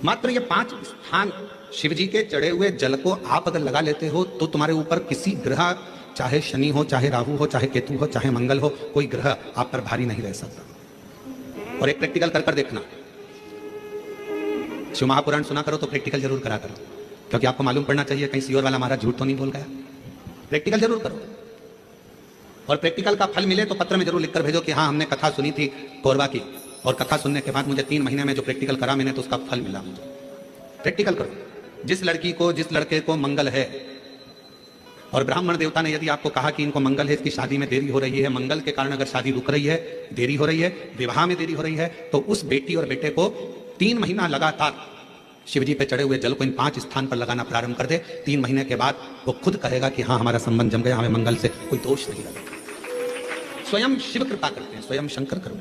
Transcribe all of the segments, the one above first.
मात्र ये 5 स्थान शिव जी के चढ़े हुए जल को आप अगर लगा लेते हो तो तुम्हारे ऊपर किसी ग्रह, चाहे शनि हो, चाहे राहु हो, चाहे केतु हो, चाहे मंगल हो, कोई ग्रह आप पर भारी नहीं रह सकता। और एक प्रैक्टिकल कर देखना, शिव महापुराण सुना करो तो प्रैक्टिकल जरूर करा करो, क्योंकि आपको मालूम पड़ना चाहिए कहीं सीओर वाला हमारा झूठ तो नहीं बोल गया। प्रैक्टिकल जरूर करो, और प्रैक्टिकल का फल मिले तो पत्र में जरूर लिखकर भेजो कि हाँ हमने कथा सुनी थी कोरबा की, और कथा सुनने के बाद मुझे 3 महीने में जो प्रैक्टिकल करा मैंने तो उसका फल मिला मुझे। प्रैक्टिकल करो। जिस लड़की को, जिस लड़के को मंगल है, और ब्राह्मण देवता ने यदि आपको कहा कि इनको मंगल है, इसकी शादी में देरी हो रही है, मंगल के कारण अगर शादी रुक रही है, देरी हो रही है, विवाह में देरी हो रही है, तो उस बेटी और बेटे को 3 महीना लगातार शिवजी पे चढ़े हुए जल को इन 5 स्थान पर लगाना प्रारंभ कर दे। 3 महीने के बाद वो खुद कहेगा कि हाँ हमारा संबंध जम गया, हमें मंगल से कोई दोष नहीं लगेगा। स्वयं शिव कृपा करते हैं, स्वयं शंकर करो।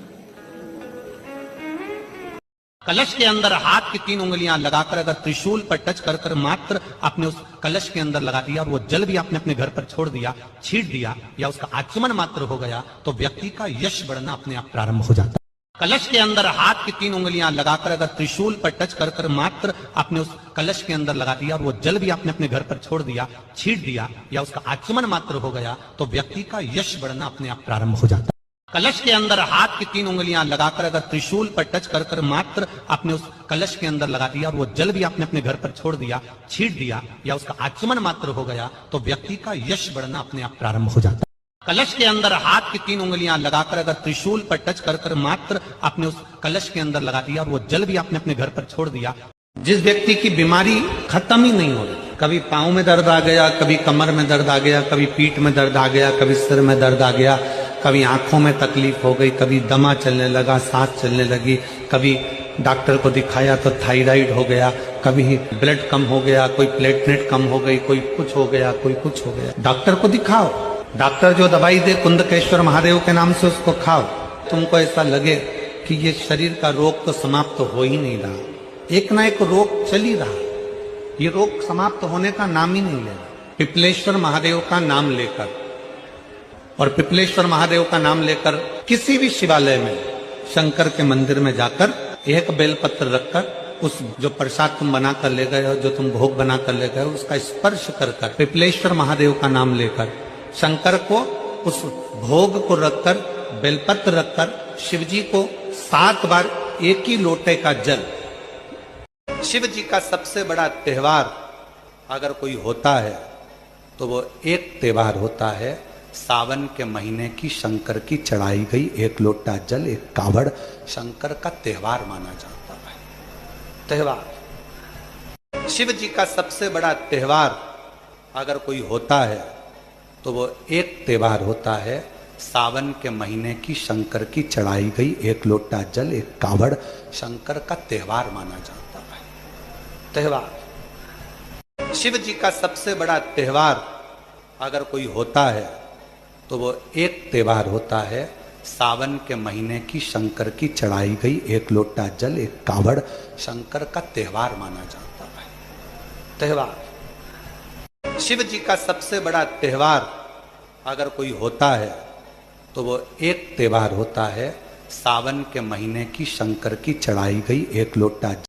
कलश के अंदर हाथ की 3 उंगलियां लगाकर अगर त्रिशूल पर टच कर कर मात्र आपने उस कलश के अंदर लगा दिया और वो जल भी आपने अपने घर पर छोड़ दिया, छीट दिया, या उसका आचमन मात्र हो गया, तो व्यक्ति का यश बढ़ना अपने आप प्रारंभ हो जाता है। कलश के अंदर हाथ की 3 उंगलियां लगाकर अगर त्रिशूल पर टच कर कर मात्र आपने उस कलश के अंदर लगा दिया और वो जल भी आपने अपने घर पर छोड़ दिया, छीट दिया, या उसका आचमन मात्र हो गया, तो व्यक्ति का यश बढ़ना अपने आप प्रारंभ हो जाता है। कलश के अंदर हाथ की 3 उंगलियां लगाकर अगर त्रिशूल पर टच कर कर मात्र आपने उस कलश के अंदर लगा दिया और वो जल भी आपने अपने घर पर छोड़ दिया, छीट दिया, या उसका आचमन मात्र हो गया, तो व्यक्ति का यश बढ़ना अपने आप प्रारंभ हो जाता है। कलश के अंदर हाथ की 3 उंगलियां लगाकर अगर त्रिशूल पर टच कर कर मात्र आपने उस कलश के अंदर लगा दिया और वो जल भी आपने अपने घर पर छोड़ दिया। जिस व्यक्ति की बीमारी खत्म ही नहीं हो रही, कभी पांव में दर्द आ गया, कभी कमर में दर्द आ गया, कभी पीठ में दर्द आ गया, कभी सिर में दर्द आ गया, कभी आंखों में तकलीफ हो गई, कभी दमा चलने लगा, सांस चलने लगी, कभी डॉक्टर को दिखाया तो थायराइड हो गया, कभी ब्लड कम हो गया, कोई प्लेटलेट कम हो गई, कोई कुछ हो गया, कोई कुछ हो गया। डॉक्टर को दिखाओ, डॉक्टर जो दवाई दे कुंदकेश्वर महादेव के नाम से उसको खाओ। तुमको ऐसा लगे कि ये शरीर का रोग तो समाप्त हो ही नहीं रहा, एक ना एक रोग चल ही रहा, ये रोग समाप्त होने का नाम ही नहीं ले रहा। पिपलेश्वर महादेव का नाम लेकर, और पिपलेश्वर महादेव का नाम लेकर किसी भी शिवालय में, शंकर के मंदिर में जाकर एक बेलपत्र रखकर उस जो प्रसाद तुम बना कर ले गए हो, जो तुम भोग बना कर ले गए हो, उसका स्पर्श कर कर पिपलेश्वर महादेव का नाम लेकर शंकर को उस भोग को रखकर, बेलपत्र रखकर शिवजी को 7 बार एक ही लोटे का जल। शिव जी का सबसे बड़ा त्योहार अगर कोई होता है तो वो एक त्योहार होता है, सावन के महीने की शंकर की चढ़ाई गई 1 लोटा जल, 1 कावड़ शंकर का त्योहार माना जाता है। त्योहार शिव जी का सबसे बड़ा त्योहार अगर कोई होता है तो वो एक त्योहार होता है, सावन के महीने की शंकर की चढ़ाई गई 1 लोटा जल, 1 कावड़ शंकर का त्योहार माना जाता है। त्योहार शिव जी का सबसे बड़ा त्योहार अगर कोई होता है तो वो एक त्योहार होता है, सावन के महीने की शंकर की चढ़ाई गई 1 लोटा जल, 1 कावड़ शंकर का त्योहार माना जाता है। त्योहार शिव जी का सबसे बड़ा त्योहार अगर कोई होता है तो वो एक त्योहार होता है, सावन के महीने की शंकर की चढ़ाई गई 1 लोटा